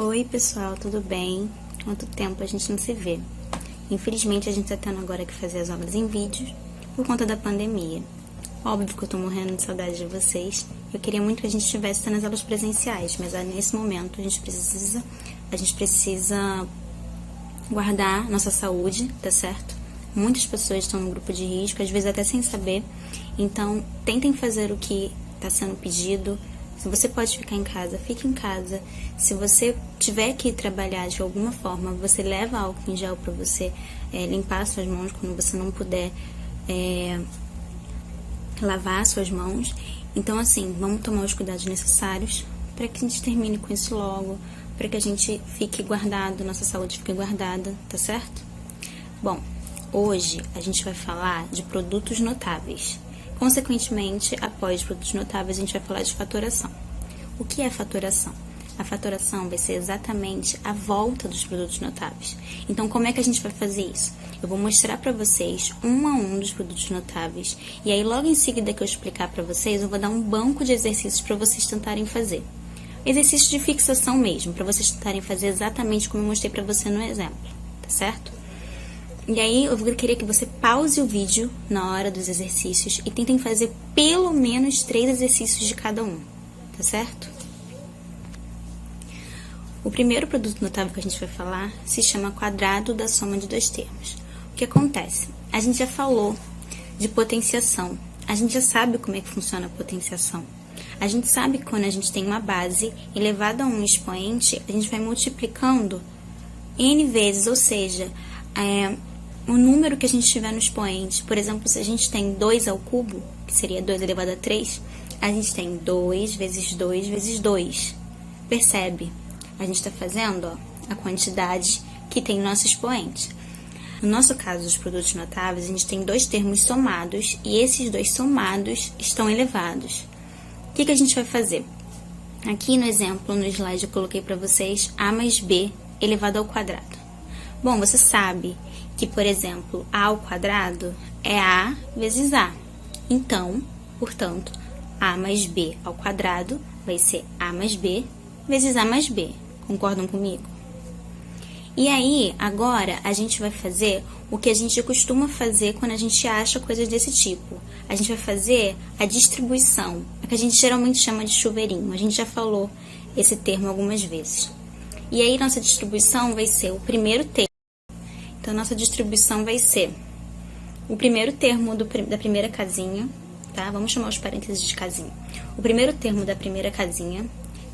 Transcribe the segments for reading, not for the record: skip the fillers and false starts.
Oi pessoal, tudo bem? Quanto tempo a gente não se vê? Infelizmente a gente tá tendo agora que fazer as aulas em vídeos por conta da pandemia. Óbvio que eu tô morrendo de saudade de vocês. Eu queria muito que a gente estivesse tendo as aulas presenciais, mas nesse momento a gente precisa guardar nossa saúde, tá certo? Muitas pessoas estão no grupo de risco, às vezes até sem saber. Então, tentem fazer o que está sendo pedido. Se você pode ficar em casa, fique em casa. Se você tiver que trabalhar de alguma forma, você leva álcool em gel para você limpar suas mãos quando você não puder lavar suas mãos. Então, assim, vamos tomar os cuidados necessários para que a gente termine com isso logo, para que a gente fique guardado, nossa saúde fique guardada, tá certo? Bom, hoje a gente vai falar de produtos notáveis. Consequentemente, após produtos notáveis, a gente vai falar de fatoração. O que é fatoração? A fatoração vai ser exatamente a volta dos produtos notáveis. Então, como é que a gente vai fazer isso? Eu vou mostrar para vocês um a um dos produtos notáveis. E aí, logo em seguida que eu explicar para vocês, eu vou dar um banco de exercícios para vocês tentarem fazer. Exercício de fixação mesmo, para vocês tentarem fazer exatamente como eu mostrei para você no exemplo, tá certo? E aí, eu queria que você pause o vídeo na hora dos exercícios e tentem fazer pelo menos 3 exercícios de cada um, tá certo? O primeiro produto notável que a gente vai falar se chama quadrado da soma de dois termos. O que acontece? A gente já falou de potenciação, a gente já sabe como é que funciona a potenciação. A gente sabe que quando a gente tem uma base elevada a um expoente, a gente vai multiplicando n vezes, ou seja, o número que a gente tiver no expoente. Por exemplo, se a gente tem 2 ao cubo, que seria 2 elevado a 3, a gente tem 2 vezes 2 vezes 2. Percebe? A gente está fazendo a quantidade que tem no nosso expoente. No nosso caso, dos produtos notáveis, a gente tem 2 termos somados e esses 2 somados estão elevados. O que a gente vai fazer? Aqui no exemplo, no slide, eu coloquei para vocês a mais b elevado ao quadrado. Bom, você sabe que, por exemplo, a ao quadrado é a vezes a. Então, portanto, a mais b ao quadrado vai ser a mais b vezes a mais b. Concordam comigo? E aí, agora, a gente vai fazer o que a gente costuma fazer quando a gente acha coisas desse tipo. A gente vai fazer a distribuição, a que a gente geralmente chama de chuveirinho. A gente já falou esse termo algumas vezes. E aí, nossa distribuição vai ser o primeiro termo. Então, nossa distribuição vai ser o primeiro termo da primeira casinha, tá? Vamos chamar os parênteses de casinha. O primeiro termo da primeira casinha,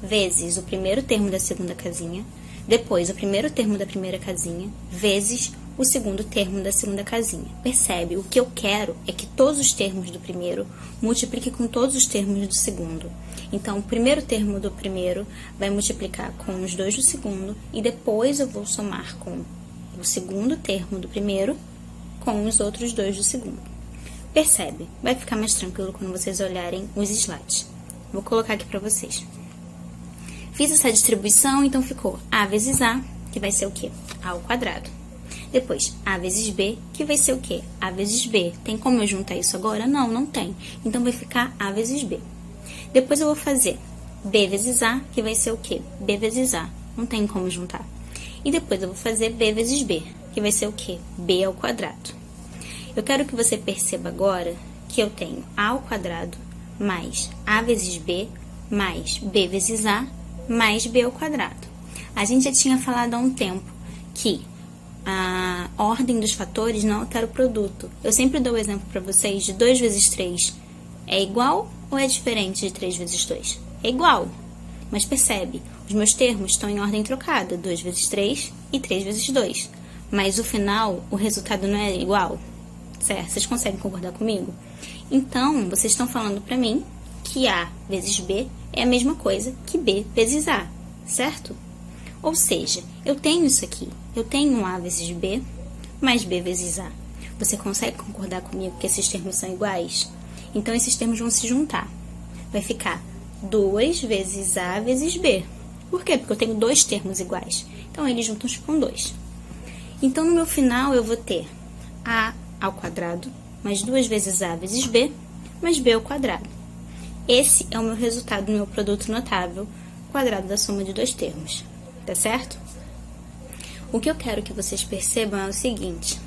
vezes o primeiro termo da segunda casinha, depois o primeiro termo da primeira casinha, vezes o segundo termo da segunda casinha. Percebe? O que eu quero é que todos os termos do primeiro multipliquem com todos os termos do segundo. Então, o primeiro termo do primeiro vai multiplicar com os 2 do segundo e depois eu vou somar com o segundo termo do primeiro com os outros 2 do segundo. Percebe? Vai ficar mais tranquilo quando vocês olharem os slides. Vou colocar aqui para vocês. Fiz essa distribuição, então ficou a vezes a, que vai ser o quê? A ao quadrado. Depois, a vezes b, que vai ser o quê? A vezes b. Tem como eu juntar isso agora? Não, não tem. Então, vai ficar a vezes b. Depois, eu vou fazer b vezes a, que vai ser o quê? B vezes a. Não tem como juntar. E depois, eu vou fazer b vezes b, que vai ser o quê? B ao quadrado. Eu quero que você perceba agora que eu tenho a ao quadrado mais a vezes b mais b vezes a mais b ao quadrado. A gente já tinha falado há um tempo que a ordem dos fatores não altera o produto. Eu sempre dou o exemplo para vocês de 2 vezes 3 é igual ou é diferente de 3 vezes 2? É igual. Mas percebe, os meus termos estão em ordem trocada, 2 vezes 3 e 3 vezes 2. Mas no final, o resultado não é igual, certo? Vocês conseguem concordar comigo? Então, vocês estão falando para mim que A vezes B é a mesma coisa que B vezes A, certo? Ou seja, eu tenho isso aqui, eu tenho A vezes B mais B vezes A. Você consegue concordar comigo que esses termos são iguais? Então, esses termos vão se juntar. Vai ficar 2 vezes A vezes B. Por quê? Porque eu tenho 2 termos iguais. Então, eles juntos ficam 2. Então, no meu final, eu vou ter A ao quadrado mais 2 vezes A vezes B mais B ao quadrado. Esse é o meu resultado do meu produto notável, quadrado da soma de 2 termos. tá certo? O que eu quero que vocês percebam é o seguinte: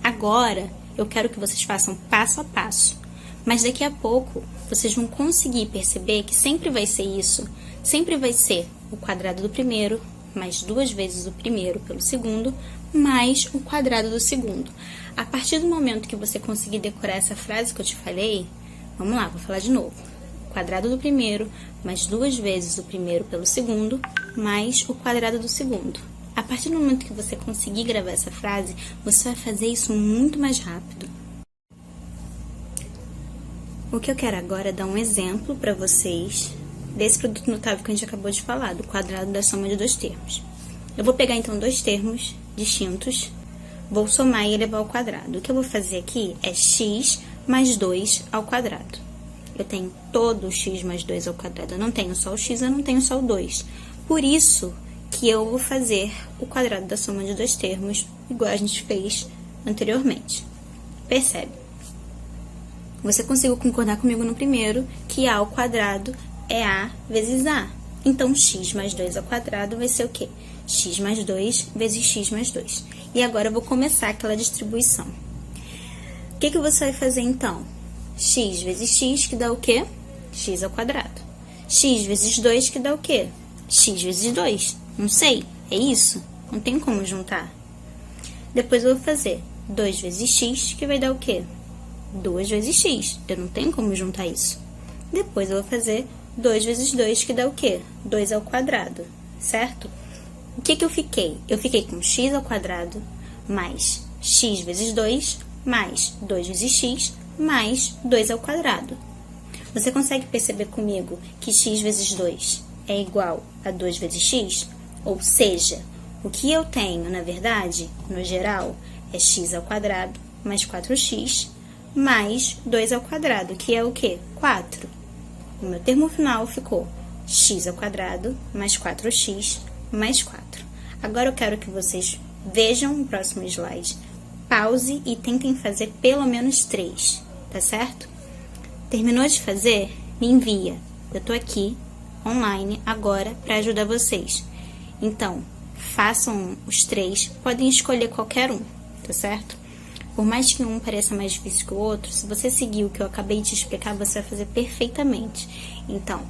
agora eu quero que vocês façam passo a passo, mas daqui a pouco vocês vão conseguir perceber que sempre vai ser isso, sempre vai ser o quadrado do primeiro, mais 2 vezes o primeiro pelo segundo, mais o quadrado do segundo. A partir do momento que você conseguir decorar essa frase que eu te falei, vamos lá, vou falar de novo. O quadrado do primeiro, mais 2 vezes o primeiro pelo segundo, mais o quadrado do segundo. A partir do momento que você conseguir gravar essa frase, você vai fazer isso muito mais rápido. O que eu quero agora é dar um exemplo para vocês desse produto notável que a gente acabou de falar, do quadrado da soma de 2 termos. Eu vou pegar, então, 2 termos distintos, vou somar e elevar ao quadrado. O que eu vou fazer aqui é x mais 2 ao quadrado. Eu tenho todo o x mais 2 ao quadrado. Eu não tenho só o x, eu não tenho só o 2. Por isso que eu vou fazer o quadrado da soma de 2 termos, igual a gente fez anteriormente. Percebe? Você conseguiu concordar comigo no primeiro, que a ao quadrado é a vezes a. Então, x mais 2 ao quadrado vai ser o quê? X mais 2 vezes x mais 2. E agora eu vou começar aquela distribuição. O que você vai fazer, então? X vezes x, que dá o quê? X ao quadrado. X vezes 2, que dá o quê? X vezes 2. Não sei, é isso? Não tem como juntar. Depois eu vou fazer 2 vezes x, que vai dar o quê? 2 vezes x. Eu não tenho como juntar isso. Depois eu vou fazer 2 vezes 2, que dá o quê? 2 ao quadrado, certo? O que eu fiquei? Eu fiquei com x ao quadrado, mais x vezes 2, mais 2 vezes x, mais 2 ao quadrado. Você consegue perceber comigo que x vezes 2 é igual a 2 vezes x? Ou seja, o que eu tenho, na verdade, no geral, é x ao quadrado mais 4x mais 2 ao quadrado, que é o quê? 4. O meu termo final ficou x ao quadrado mais 4x mais 4. Agora eu quero que vocês vejam o próximo slide, pause e tentem fazer pelo menos 3, tá certo? Terminou de fazer? Me envia. Eu tô aqui, online, agora, para ajudar vocês. Então, façam os 3, podem escolher qualquer um, tá certo? Por mais que um pareça mais difícil que o outro, se você seguir o que eu acabei de explicar, você vai fazer perfeitamente. Então,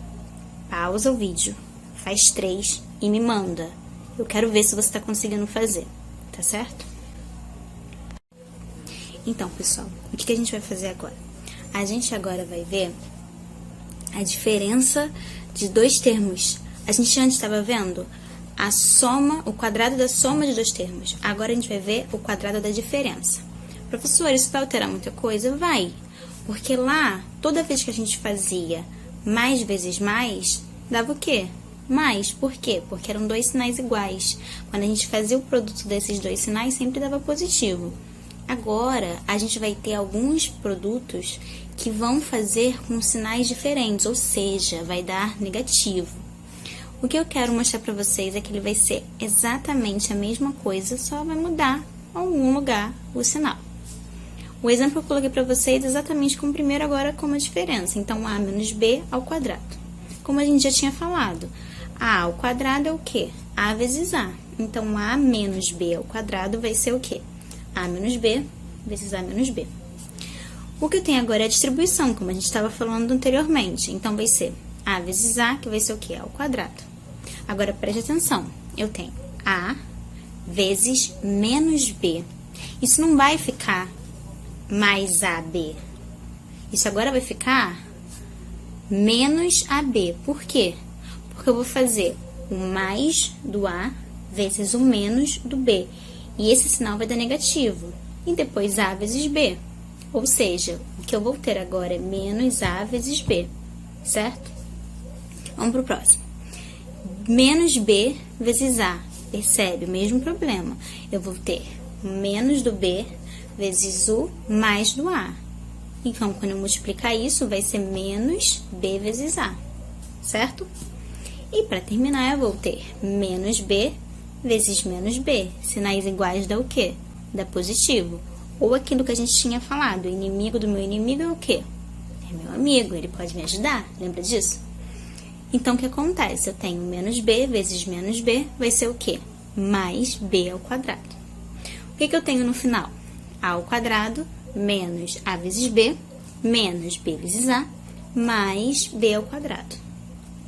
pausa o vídeo, faz 3 e me manda. Eu quero ver se você está conseguindo fazer, tá certo? Então, pessoal, o que a gente vai fazer agora? A gente agora vai ver a diferença de 2 termos. A gente antes estava vendo a soma, o quadrado da soma de 2 termos. Agora a gente vai ver o quadrado da diferença. Professor, isso vai alterar muita coisa? Vai, porque lá, toda vez que a gente fazia mais vezes mais, dava o quê? Mais. Por quê? Porque eram 2 sinais iguais. Quando a gente fazia o produto desses 2 sinais, sempre dava positivo. Agora, a gente vai ter alguns produtos que vão fazer com sinais diferentes, ou seja, vai dar negativo. O que eu quero mostrar para vocês é que ele vai ser exatamente a mesma coisa, só vai mudar em algum lugar o sinal. O exemplo que eu coloquei para vocês é exatamente como o primeiro, agora com uma diferença. Então, a menos b ao quadrado. Como a gente já tinha falado, a ao quadrado é o quê? A vezes a. Então, a menos b ao quadrado vai ser o quê? A menos b vezes a menos b. O que eu tenho agora é a distribuição, como a gente estava falando anteriormente. Então, vai ser a vezes a, que vai ser o quê? A ao quadrado. Agora, preste atenção. Eu tenho a vezes menos b. Isso não vai ficar mais AB. Isso agora vai ficar menos AB. Por quê? Porque eu vou fazer o mais do A vezes o menos do B. E esse sinal vai dar negativo. E depois A vezes B. Ou seja, o que eu vou ter agora é menos A vezes B. Certo? Vamos pro próximo. Menos B vezes A. Percebe? O mesmo problema. Eu vou ter menos do B vezes o mais do A. Então, quando eu multiplicar isso, vai ser menos B vezes A, certo? E para terminar, eu vou ter menos B vezes menos B. Sinais iguais dá o quê? Dá positivo. Ou aquilo que a gente tinha falado, o inimigo do meu inimigo é o quê? É meu amigo, ele pode me ajudar, lembra disso? Então, o que acontece? Eu tenho menos b vezes menos b, vai ser o quê? Mais b ao quadrado. O que eu tenho no final? A ao quadrado menos a vezes b, menos b vezes a, mais b ao quadrado.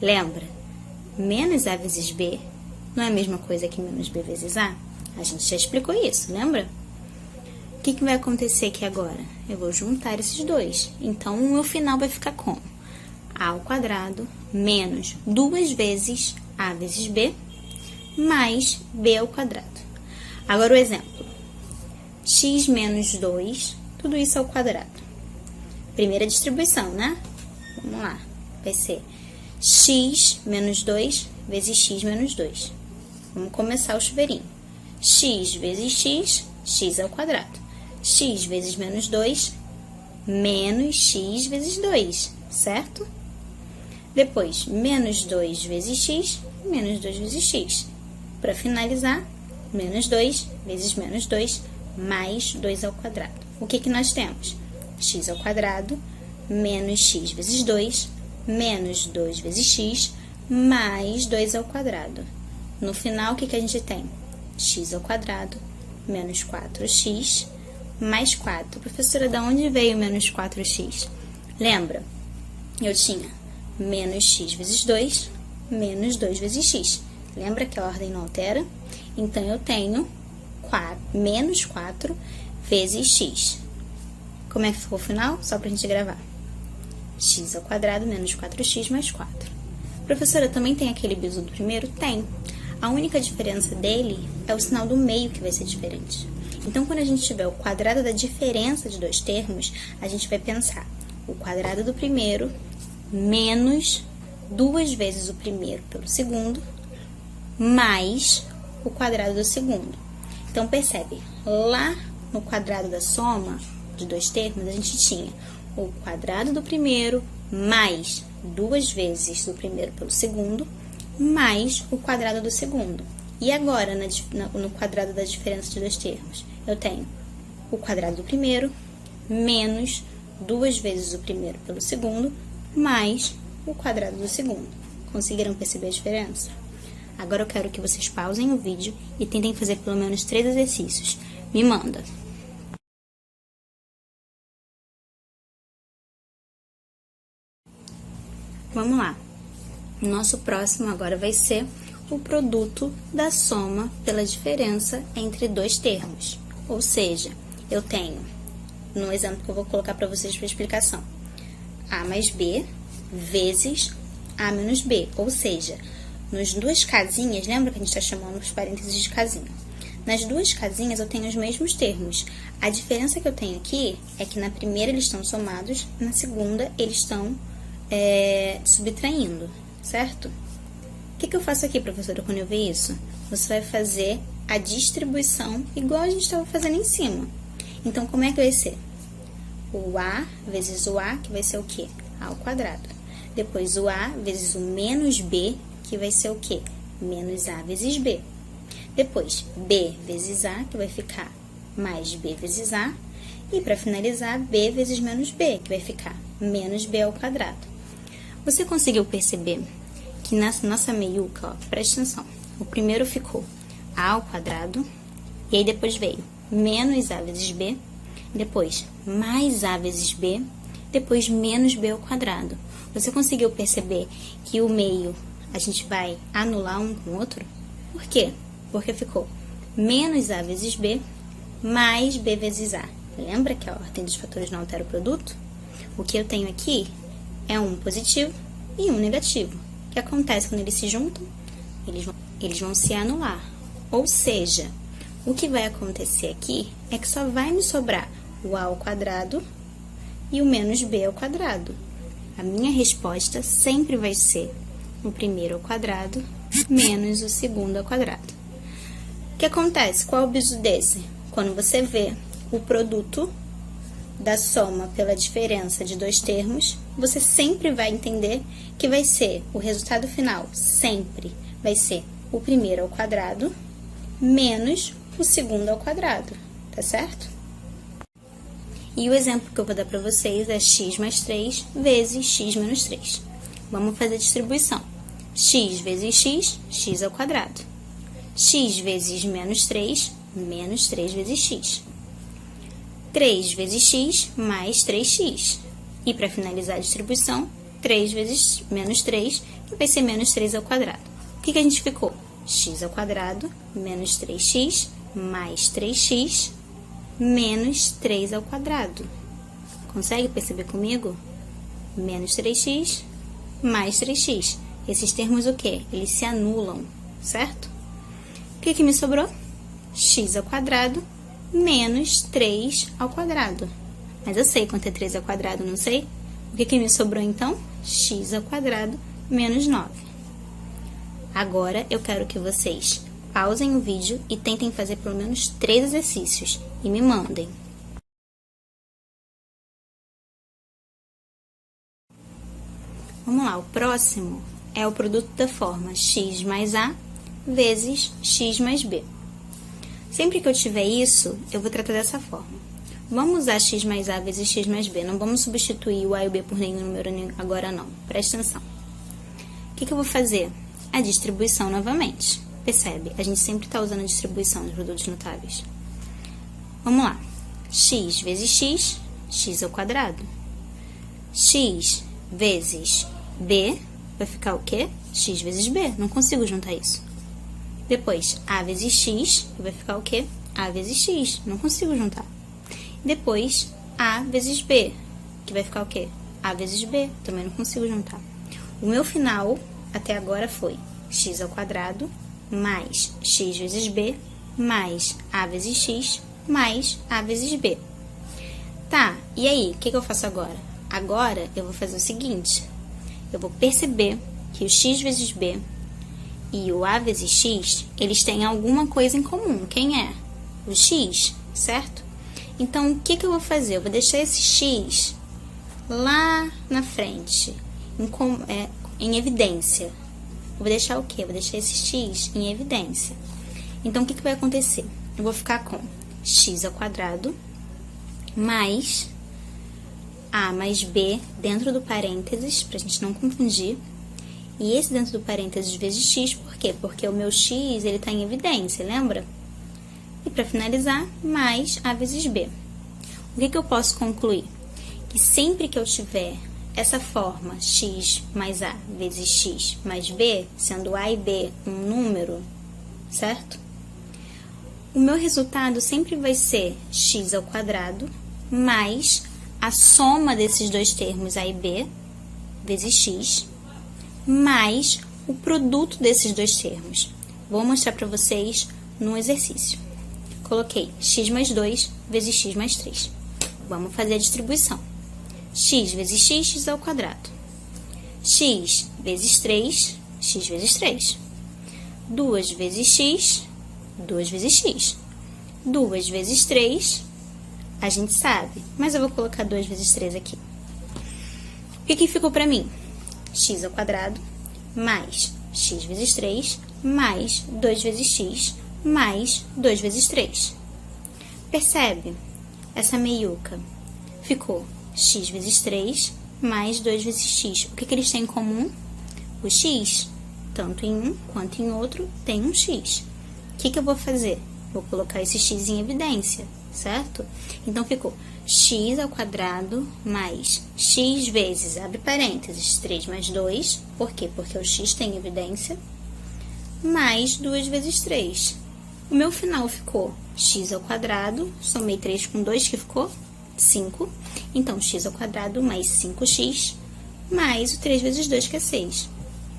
Lembra? Menos a vezes b não é a mesma coisa que menos b vezes a? A gente já explicou isso, lembra? O que vai acontecer aqui agora? Eu vou juntar esses dois. Então, o meu final vai ficar como? A ao quadrado menos 2 vezes a vezes b, mais b ao quadrado. Agora, o exemplo. X menos 2, tudo isso ao quadrado. Primeira distribuição, né? Vamos lá. Vai ser x menos 2 vezes x menos 2. Vamos começar o chuveirinho. X vezes x, x ao quadrado. X vezes menos 2, menos x vezes 2, certo? Depois, menos 2 vezes x, menos 2 vezes x. Para finalizar, menos 2 vezes menos 2, mais 2 ao quadrado. O que nós temos? X ao quadrado, menos x vezes 2, menos 2 vezes x, mais 2 ao quadrado. No final, o que a gente tem? X ao quadrado, menos 4x, mais 4. Professora, de onde veio menos 4x? Lembra? Eu tinha menos x vezes 2, menos 2 vezes x. Lembra que a ordem não altera? Então, eu tenho menos 4 vezes x. Como é que ficou o final? Só pra gente gravar. X ao quadrado menos 4x mais 4. Professora, também tem aquele bizu do primeiro? Tem. A única diferença dele é o sinal do meio que vai ser diferente. Então, quando a gente tiver o quadrado da diferença de dois termos, a gente vai pensar o quadrado do primeiro menos 2 vezes o primeiro pelo segundo, mais o quadrado do segundo. Então, percebe, lá no quadrado da soma de dois termos, a gente tinha o quadrado do primeiro mais 2 vezes do primeiro pelo segundo, mais o quadrado do segundo. E agora, no quadrado da diferença de dois termos, eu tenho o quadrado do primeiro menos 2 vezes o primeiro pelo segundo, mais o quadrado do segundo. Conseguiram perceber a diferença? Agora eu quero que vocês pausem o vídeo e tentem fazer pelo menos 3 exercícios. Me manda! Vamos lá. O nosso próximo agora vai ser o produto da soma pela diferença entre dois termos. Ou seja, eu tenho, no exemplo que eu vou colocar para vocês para explicação, a mais b vezes a menos b. Ou seja, nas duas casinhas, lembra que a gente está chamando os parênteses de casinha? Nas duas casinhas eu tenho os mesmos termos. A diferença que eu tenho aqui é que na primeira eles estão somados, na segunda eles estão subtraindo, certo? O que eu faço aqui, professora, quando eu ver isso? Você vai fazer a distribuição igual a gente estava fazendo em cima. Então, como é que vai ser? O a vezes o a, que vai ser o quê? A ao quadrado. Depois, o a vezes o menos b, que vai ser o quê? Menos a vezes b. Depois, b vezes a, que vai ficar mais b vezes a. E, para finalizar, b vezes menos b, que vai ficar menos b ao quadrado. Você conseguiu perceber que nessa nossa meiuca, ó, presta atenção, o primeiro ficou a ao quadrado, e aí depois veio menos a vezes b, depois mais a vezes b, depois menos b ao quadrado. Você conseguiu perceber que o meio a gente vai anular um com o outro? Por quê? Porque ficou menos a vezes b, mais b vezes a. Lembra que a ordem dos fatores não altera o produto? O que eu tenho aqui é um positivo e um negativo. O que acontece quando eles se juntam? Eles vão se anular. Ou seja, o que vai acontecer aqui é que só vai me sobrar o a ao quadrado e o menos b ao quadrado. A minha resposta sempre vai ser o primeiro ao quadrado menos o segundo ao quadrado. O que acontece? Qual é o bizu desse? Quando você vê o produto da soma pela diferença de dois termos, você sempre vai entender que vai ser o resultado final, sempre vai ser o primeiro ao quadrado menos o segundo ao quadrado, tá certo? E o exemplo que eu vou dar para vocês é x mais 3 vezes x menos 3. Vamos fazer a distribuição. X vezes x, x ao quadrado. X vezes menos 3 vezes x. 3 vezes x mais 3x. E para finalizar a distribuição, 3 vezes menos 3, que vai ser menos 3 ao quadrado. O que a gente ficou? X ao quadrado menos 3x mais 3x menos 3 ao quadrado. Consegue perceber comigo? Menos 3x mais 3x. Esses termos o quê? Eles se anulam, certo? O que me sobrou? X ao quadrado menos 3 ao quadrado. Mas eu sei quanto é 3 ao quadrado, não sei? O que me sobrou, então? X ao quadrado menos 9. Agora, eu quero que vocês pausem o vídeo e tentem fazer pelo menos 3 exercícios e me mandem. Vamos lá, o próximo é o produto da forma x mais a vezes x mais b. Sempre que eu tiver isso, eu vou tratar dessa forma. Vamos usar x mais a vezes x mais b. Não vamos substituir o a e o b por nenhum número agora, não. Presta atenção. O que eu vou fazer? A distribuição novamente. Percebe? A gente sempre está usando a distribuição dos produtos notáveis. Vamos lá. X vezes x, x ao quadrado. X vezes b vai ficar o quê? X vezes b. Não consigo juntar isso. Depois, a vezes x vai ficar o quê? A vezes x. Não consigo juntar. Depois, a vezes b, que vai ficar o quê? A vezes b. Também não consigo juntar. O meu final, até agora, foi x ao quadrado mais x vezes b mais a vezes x mais a vezes b. Tá, e aí, o que eu faço agora? Agora, eu vou fazer o seguinte. Eu vou perceber que o x vezes b e o a vezes x, eles têm alguma coisa em comum. Quem é? O x, certo? Então, o que eu vou fazer? Eu vou deixar esse x lá na frente, em evidência. Eu vou deixar o quê? Eu vou deixar esse x em evidência. Então, o que vai acontecer? Eu vou ficar com x ao quadrado mais a mais b dentro do parênteses, pra gente não confundir. E esse dentro do parênteses vezes x, por quê? Porque o meu x, ele tá em evidência, lembra? E para finalizar, mais a vezes b. O que eu posso concluir? Que sempre que eu tiver essa forma x mais a vezes x mais b, sendo a e b um número, certo? O meu resultado sempre vai ser x ao quadrado mais a soma desses dois termos a e b vezes x mais o produto desses dois termos. Vou mostrar para vocês no exercício. Coloquei x mais 2 vezes x mais 3. Vamos fazer a distribuição. X vezes x, x ao quadrado. X vezes 3, x vezes 3. 2 vezes x, 2 vezes x. 2 vezes 3, a gente sabe, mas eu vou colocar 2 vezes 3 aqui. O que ficou para mim? X ao quadrado mais x vezes 3 mais 2 vezes x mais 2 vezes 3. Percebe? Essa meiuca ficou x vezes 3 mais 2 vezes x. O que eles têm em comum? O x. Tanto em um quanto em outro tem um x. O que eu vou fazer? Vou colocar esse x em evidência, certo? Então, ficou x ao quadrado mais x vezes, abre parênteses, 3 mais 2. Por quê? Porque o x tem evidência. Mais 2 vezes 3. O meu final ficou x ao quadrado, somei 3 com 2, que ficou 5. Então, x ao quadrado mais 5x, mais o 3 vezes 2, que é 6.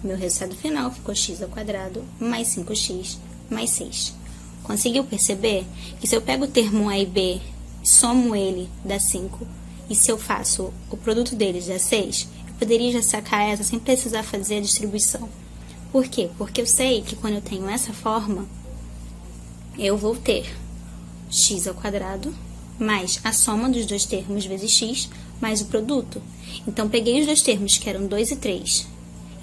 Meu resultado final ficou x ao quadrado mais 5x mais 6. Conseguiu perceber que se eu pego o termo a e b, somo ele, dá 5, e se eu faço o produto deles, dá 6, eu poderia já sacar essa sem precisar fazer a distribuição. Por quê? Porque eu sei que quando eu tenho essa forma, eu vou ter x ao quadrado mais a soma dos dois termos vezes x mais o produto. Então, peguei os dois termos, que eram 2 e 3.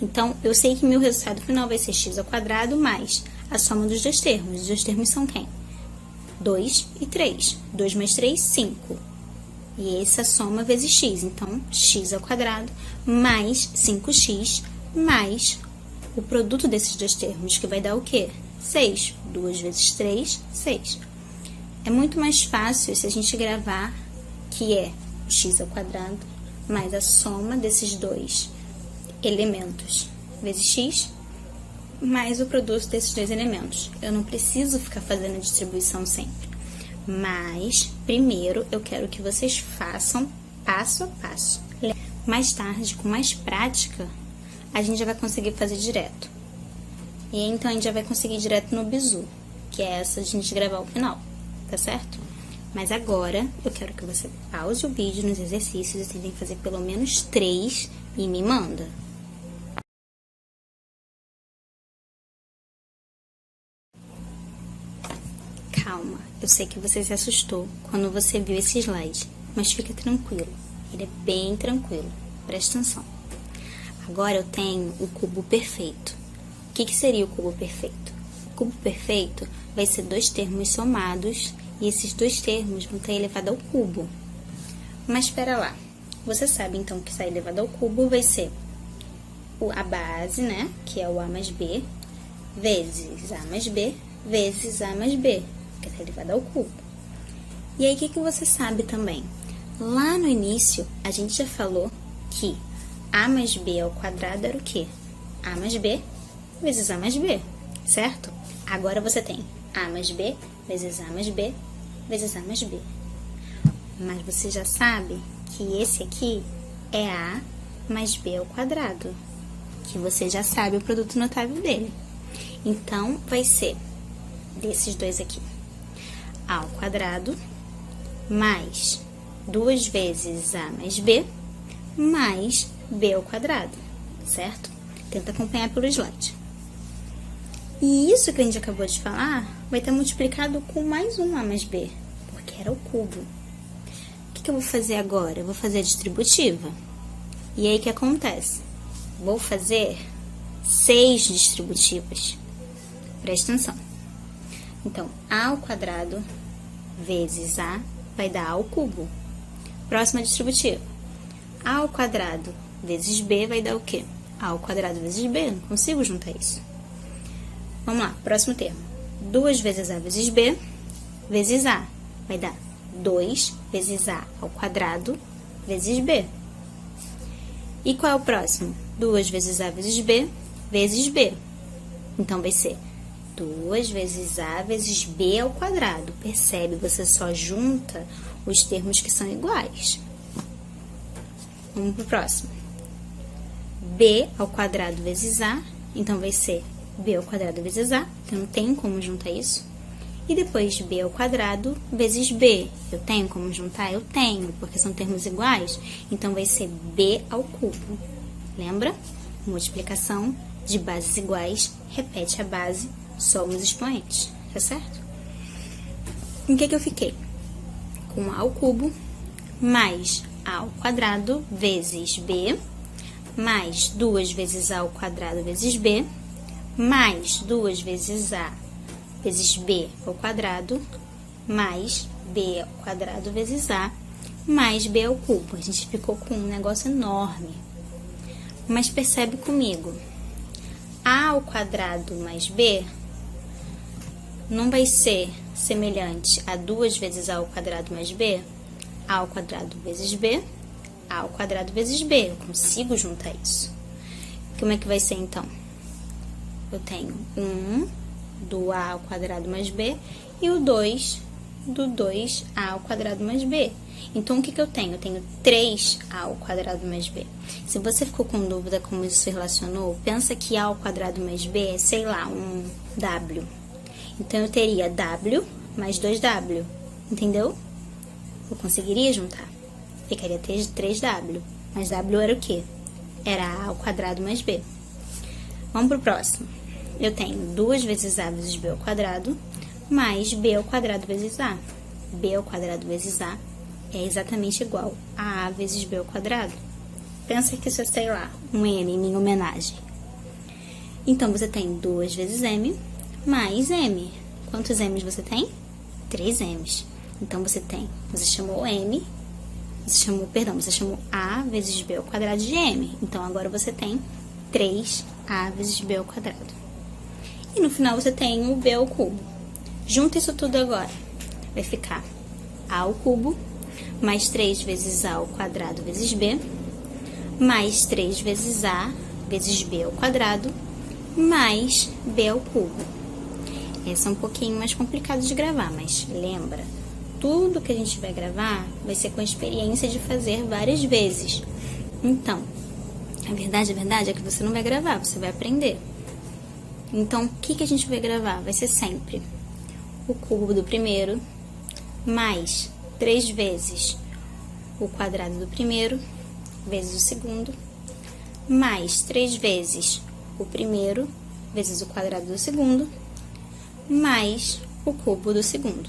Então, eu sei que meu resultado final vai ser x ao quadrado mais a soma dos dois termos. Os dois termos são quem? 2 e 3. 2 mais 3, 5. E essa soma vezes x. Então, x ao quadrado mais 5x mais o produto desses dois termos, que vai dar o quê? 6. 2 vezes 3, 6. É muito mais fácil se a gente gravar que é o x ao quadrado mais a soma desses dois elementos vezes x mais o produto desses dois elementos. Eu não preciso ficar fazendo a distribuição sempre. Mas, primeiro, eu quero que vocês façam passo a passo. Mais tarde, com mais prática, a gente já vai conseguir fazer direto. E então, a gente já vai conseguir direto no bizu, que é essa de a gente gravar o final, tá certo? Mas agora, eu quero que você pause o vídeo nos exercícios e tentem fazer pelo menos 3 e me manda. Calma, eu sei que você se assustou quando você viu esse slide, mas fica tranquilo, ele é bem tranquilo, presta atenção. Agora eu tenho o cubo perfeito. O que seria o cubo perfeito? O cubo perfeito vai ser dois termos somados e esses dois termos vão estar elevados ao cubo. Mas espera lá, você sabe então que estar elevado ao cubo vai ser a base, né, que é o a mais b, vezes a mais b, vezes a mais b, que está elevado ao cubo. E aí, o que você sabe também? Lá no início, a gente já falou que a mais b ao quadrado era o quê? A mais b vezes a mais b, certo? Agora você tem a mais b vezes a mais b vezes a mais b. Mas você já sabe que esse aqui é a mais b ao quadrado, que você já sabe o produto notável dele. Então, vai ser desses dois aqui, a ao quadrado mais 2 vezes a mais b mais b ao quadrado, certo? Tenta acompanhar pelo slide. E isso que a gente acabou de falar vai estar multiplicado com mais um a mais b, porque era o cubo. O que eu vou fazer agora? Eu vou fazer a distributiva. E aí, o que acontece? Vou fazer 6 distributivas. Presta atenção. Então, a ao quadrado vezes a vai dar a ao cubo. Próxima distributiva. A ao quadrado vezes b vai dar o quê? A ao quadrado vezes b. Não consigo juntar isso. Vamos lá, próximo termo. 2 vezes a vezes b vezes a vai dar 2 vezes a ao quadrado vezes b. E qual é o próximo? 2 vezes a vezes b vezes b. Então, vai ser 2 vezes a vezes b ao quadrado. Percebe? Você só junta os termos que são iguais. Vamos pro próximo. b ao quadrado vezes a. Então, vai ser b ao quadrado vezes a. Eu não tenho como juntar isso. E depois b ao quadrado vezes b. Eu tenho como juntar? Eu tenho, porque são termos iguais. Então, vai ser b ao cubo. Lembra? Multiplicação de bases iguais, repete a base, soma os expoentes, tá certo? Em que eu fiquei? Com a ao cubo mais a ao quadrado vezes b, mais 2 vezes a ao quadrado vezes b, mais 2 vezes a vezes b ao quadrado, mais b ao quadrado vezes a, mais b ao cubo. A gente ficou com um negócio enorme. Mas percebe comigo, a ao quadrado mais b não vai ser semelhante a 2 vezes a ao quadrado mais b, a ao quadrado vezes b, a ao quadrado vezes b. Eu consigo juntar isso. Como é que vai ser, então? Eu tenho 1 do a ao quadrado mais b e o 2 do 2a ao quadrado mais b. Então, o que eu tenho? Eu tenho 3a ao quadrado mais b. Se você ficou com dúvida como isso se relacionou, pensa que a ao quadrado mais b é, sei lá, um w. Então, eu teria w mais 2w, entendeu? Eu conseguiria juntar. Ficaria 3w, mas w era o quê? Era a ao quadrado mais b. Vamos pro próximo. Eu tenho 2 vezes a vezes b ao quadrado, mais b ao quadrado vezes a. b ao quadrado vezes a é exatamente igual a vezes b ao quadrado. Pensa que isso é, sei lá, um m em minha homenagem. Então, você tem 2 vezes m mais m. Quantos m's você tem? 3 m's. Então, você chamou m Você chamou A vezes B ao quadrado de M. Então, agora você tem 3A vezes B ao quadrado. E no final você tem o B ao cubo. Junta isso tudo agora. Vai ficar A ao cubo, mais 3 vezes A ao quadrado vezes B, mais 3 vezes A vezes B ao quadrado, mais B ao cubo. Esse é um pouquinho mais complicado de gravar, mas lembra, tudo que a gente vai gravar vai ser com a experiência de fazer várias vezes. Então, a verdade é que você não vai gravar, você vai aprender. Então, o que a gente vai gravar? Vai ser sempre o cubo do primeiro, mais 3 vezes o quadrado do primeiro, vezes o segundo, mais 3 vezes o primeiro, vezes o quadrado do segundo, mais o cubo do segundo,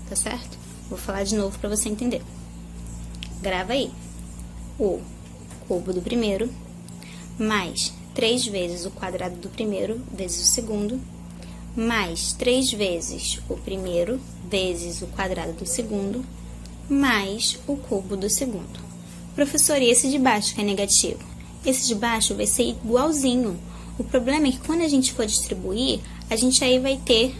tá certo? Vou falar de novo para você entender. Grava aí. O cubo do primeiro, mais 3 vezes o quadrado do primeiro, vezes o segundo, mais 3 vezes o primeiro, vezes o quadrado do segundo, mais o cubo do segundo. Professor, e esse de baixo que é negativo? Esse de baixo vai ser igualzinho. O problema é que quando a gente for distribuir, a gente aí vai ter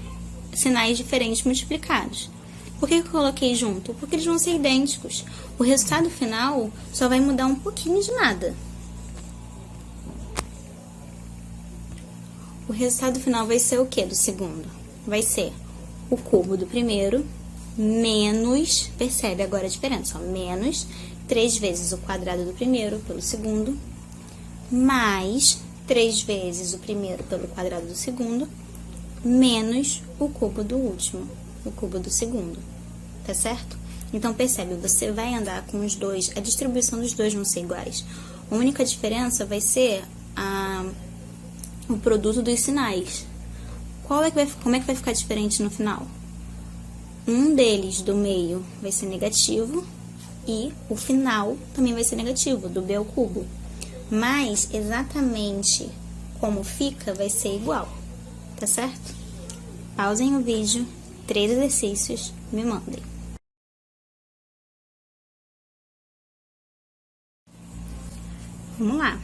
sinais diferentes multiplicados. Por que eu coloquei junto? Porque eles vão ser idênticos. O resultado final só vai mudar um pouquinho de nada. O resultado final vai ser o que do segundo? Vai ser o cubo do primeiro menos, percebe agora a diferença, ó, menos 3 vezes o quadrado do primeiro pelo segundo, mais 3 vezes o primeiro pelo quadrado do segundo, menos o cubo do último, o cubo do segundo, tá certo? Então, percebe, você vai andar com os dois, a distribuição dos dois vão ser iguais. A única diferença vai ser o produto dos sinais. Como é que vai ficar diferente no final? Um deles do meio vai ser negativo e o final também vai ser negativo, do B ao cubo. Mas exatamente como fica vai ser igual, tá certo? Pausem o vídeo, 3 exercícios, me mandem. Vamos lá.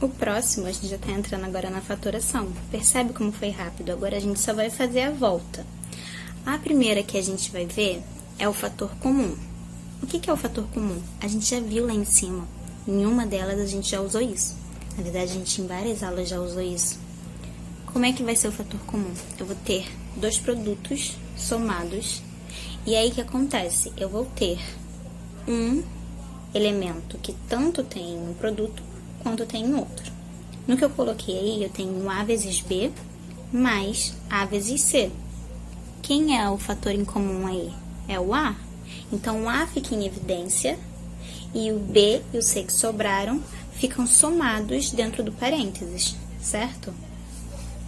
O próximo, a gente já tá entrando agora na fatoração. Percebe como foi rápido? Agora a gente só vai fazer a volta. A primeira que a gente vai ver é o fator comum. O que é o fator comum? A gente já viu lá em cima. Em uma delas a gente já usou isso. Na verdade, a gente em várias aulas já usou isso. Como é que vai ser o fator comum? Eu vou ter dois produtos somados. E aí o que acontece? Eu vou ter um elemento que tanto tem em um produto quanto tem em outro. No que eu coloquei aí, eu tenho A vezes B mais A vezes C. Quem é o fator em comum aí? É o A. Então, o A fica em evidência e o B e o C que sobraram ficam somados dentro do parênteses, certo?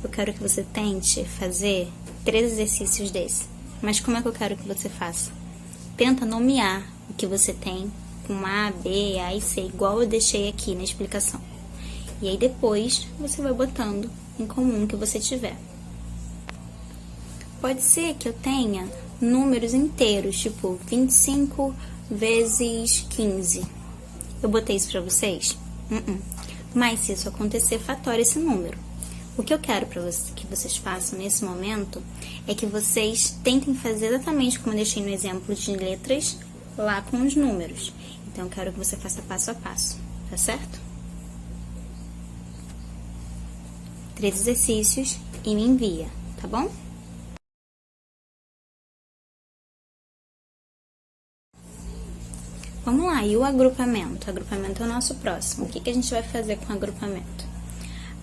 Eu quero que você tente fazer 3 exercícios desse. Mas como é que eu quero que você faça? Tenta nomear o que você tem com A, B, A e C, igual eu deixei aqui na explicação. E aí depois você vai botando em comum o que você tiver. Pode ser que eu tenha números inteiros, tipo 25 vezes 15. Eu botei isso pra vocês? Mas se isso acontecer, fatora esse número. O que eu quero que vocês façam nesse momento é que vocês tentem fazer exatamente como eu deixei no exemplo de letras, lá com os números. Então, eu quero que você faça passo a passo, tá certo? 3 exercícios e me envia, tá bom? Vamos lá, e o agrupamento? O agrupamento é o nosso próximo. O que a gente vai fazer com o agrupamento?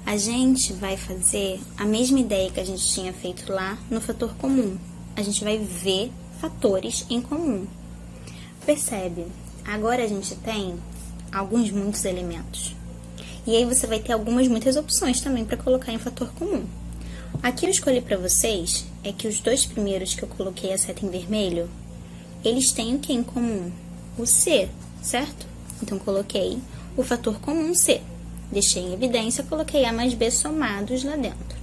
A gente vai fazer a mesma ideia que a gente tinha feito lá no fator comum. A gente vai ver fatores em comum. Percebe? Agora a gente tem muitos elementos. E aí você vai ter muitas opções também para colocar em fator comum. Aqui eu escolhi para vocês é que os dois primeiros que eu coloquei a seta em vermelho, eles têm o que em comum? O C, certo? Então, coloquei o fator comum C. Deixei em evidência, coloquei A mais B somados lá dentro.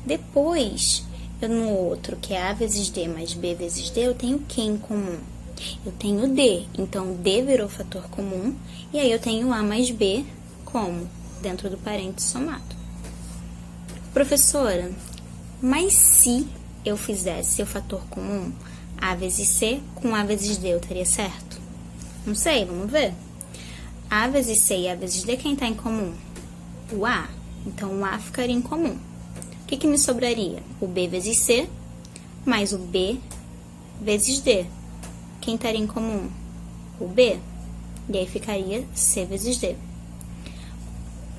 Depois, no outro, que é A vezes D mais B vezes D, eu tenho o que em comum? Eu tenho D, então D virou fator comum, e aí eu tenho A mais B como? Dentro do parênteses somado. Professora, mas se eu fizesse o fator comum A vezes C com A vezes D, eu teria certo? Não sei, vamos ver. A vezes C e A vezes D, quem está em comum? O A. Então, o A ficaria em comum. O que me sobraria? O B vezes C mais o B vezes D. Quem estaria em comum? O B. E aí ficaria C vezes D.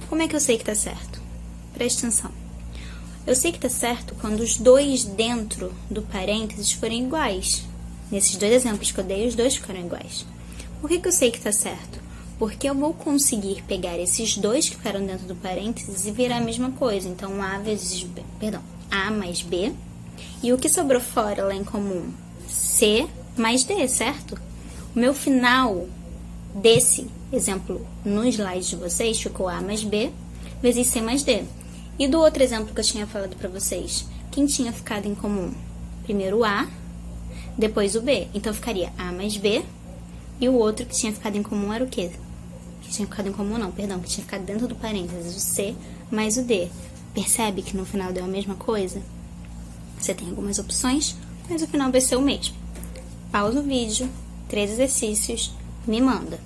Como é que eu sei que tá certo? Preste atenção. Eu sei que tá certo quando os dois dentro do parênteses forem iguais. Nesses dois exemplos que eu dei, os dois ficaram iguais. Por que eu sei que tá certo? Porque eu vou conseguir pegar esses dois que ficaram dentro do parênteses e virar a mesma coisa. Então, A vezes B, A mais B. E o que sobrou fora lá em comum? C mais D, certo? O meu final desse exemplo no slide de vocês ficou A mais B vezes C mais D. E do outro exemplo que eu tinha falado pra vocês, quem tinha ficado em comum? Primeiro o A, depois o B. Então, ficaria A mais B. E o outro que tinha ficado em comum era o quê? Que tinha ficado em comum não, perdão, que tinha ficado dentro do parênteses, o C mais o D. Percebe que no final deu a mesma coisa? Você tem algumas opções, mas o final vai ser o mesmo. Pausa o vídeo, 3 exercícios, me manda.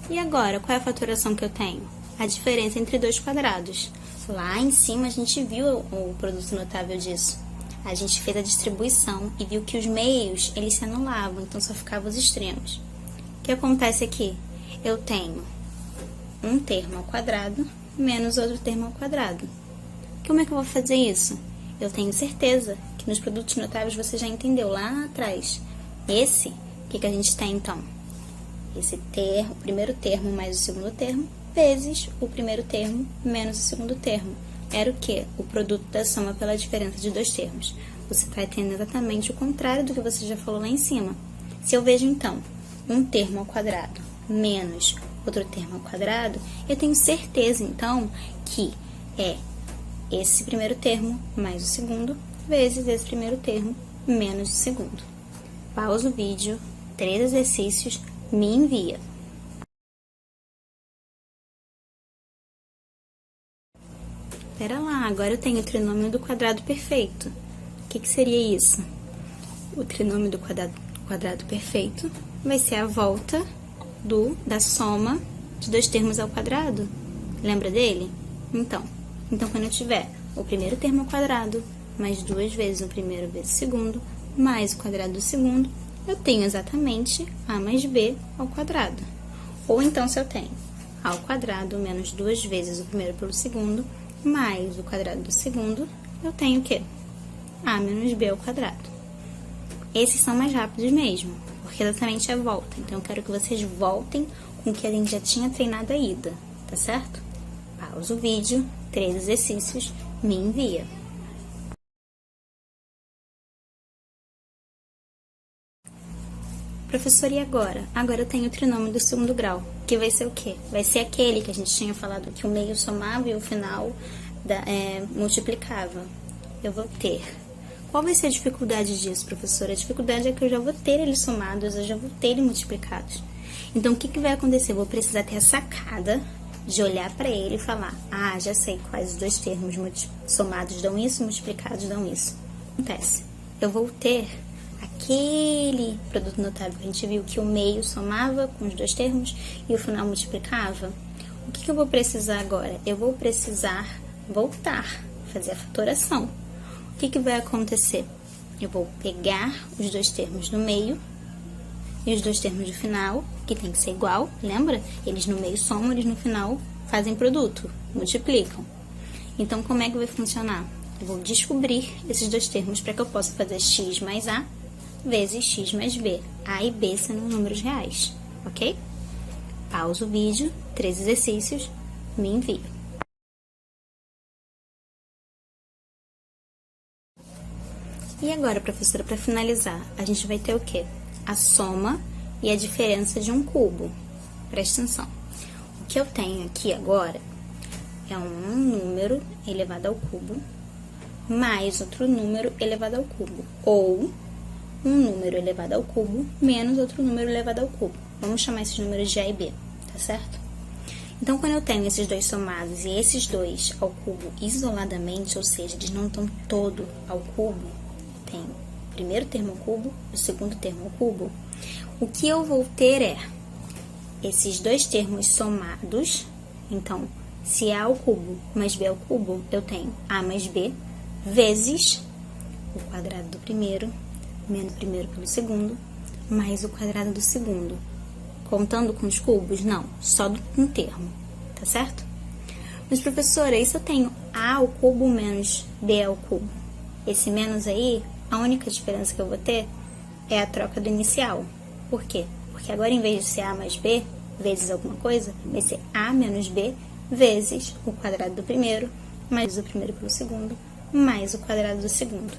E agora, qual é a fatoração que eu tenho? A diferença entre dois quadrados. Lá em cima a gente viu o produto notável disso. A gente fez a distribuição e viu que os meios, eles se anulavam, então só ficavam os extremos. O que acontece aqui? Eu tenho um termo ao quadrado menos outro termo ao quadrado. Como é que eu vou fazer isso? Eu tenho certeza que nos produtos notáveis você já entendeu lá atrás. Esse, o que a gente tem então? Esse termo, o primeiro termo mais o segundo termo, vezes o primeiro termo menos o segundo termo. Era o quê? O produto da soma pela diferença de dois termos. Você está tendo exatamente o contrário do que você já falou lá em cima. Se eu vejo, então, um termo ao quadrado menos outro termo ao quadrado, eu tenho certeza, então, que é esse primeiro termo mais o segundo, vezes esse primeiro termo menos o segundo. Pausa o vídeo, 3 exercícios, me envia. Pera lá, agora eu tenho o trinômio do quadrado perfeito. O que seria isso? O trinômio do quadrado perfeito vai ser a volta da soma de dois termos ao quadrado. Lembra dele? Então quando eu tiver o primeiro termo ao quadrado, mais duas vezes o primeiro vezes o segundo, mais o quadrado do segundo, eu tenho exatamente A mais B ao quadrado. Ou então, se eu tenho A ao quadrado menos duas vezes o primeiro pelo segundo, mais o quadrado do segundo, eu tenho o quê? A menos B ao quadrado. Esses são mais rápidos mesmo, porque exatamente é a volta. Então, eu quero que vocês voltem com o que a gente já tinha treinado a ida, tá certo? Pausa o vídeo, 3 exercícios, me envia. Professor, e agora? Agora eu tenho o trinômio do segundo grau, que vai ser o quê? Vai ser aquele que a gente tinha falado que o meio somava e o final multiplicava. Eu vou ter. Qual vai ser a dificuldade disso, professora? A dificuldade é que eu já vou ter eles somados, eu já vou ter eles multiplicados. Então, o que vai acontecer? Eu vou precisar ter a sacada de olhar para ele e falar: ah, já sei quais os dois termos somados dão isso, multiplicados dão isso. Acontece. Eu vou ter aquele produto notável que a gente viu que o meio somava com os dois termos e o final multiplicava. O que eu vou precisar agora? Eu vou precisar voltar, fazer a fatoração. O que vai acontecer? Eu vou pegar os dois termos do meio e os dois termos do final, que tem que ser igual, lembra? Eles no meio somam, eles no final fazem produto, multiplicam. Então, como é que vai funcionar? Eu vou descobrir esses dois termos para que eu possa fazer x mais a vezes x mais b. A e b sendo números reais, ok? Pausa o vídeo, 3 exercícios, me envia. E agora, professora, para finalizar, a gente vai ter o quê? A soma e a diferença de um cubo. Presta atenção. O que eu tenho aqui agora é um número elevado ao cubo mais outro número elevado ao cubo. Ou um número elevado ao cubo menos outro número elevado ao cubo. Vamos chamar esses números de A e B, tá certo? Então, quando eu tenho esses dois somados e esses dois ao cubo isoladamente, ou seja, eles não estão todo ao cubo, tem o primeiro termo ao cubo, o segundo termo ao cubo, o que eu vou ter é esses dois termos somados. Então, se A ao cubo mais B ao cubo, eu tenho A mais B vezes o quadrado do primeiro, menos o primeiro pelo segundo, mais o quadrado do segundo. Contando com os cubos? Não, só um termo, tá certo? Mas, professora, e se eu tenho A ao cubo menos B ao cubo? Esse menos aí, a única diferença que eu vou ter é a troca do inicial. Por quê? Porque agora, em vez de ser A mais B, vezes alguma coisa, vai ser A menos B vezes o quadrado do primeiro, mais o primeiro pelo segundo, mais o quadrado do segundo.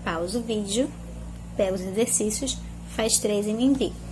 Pausa o vídeo, pega os exercícios, faz 3 e me envia.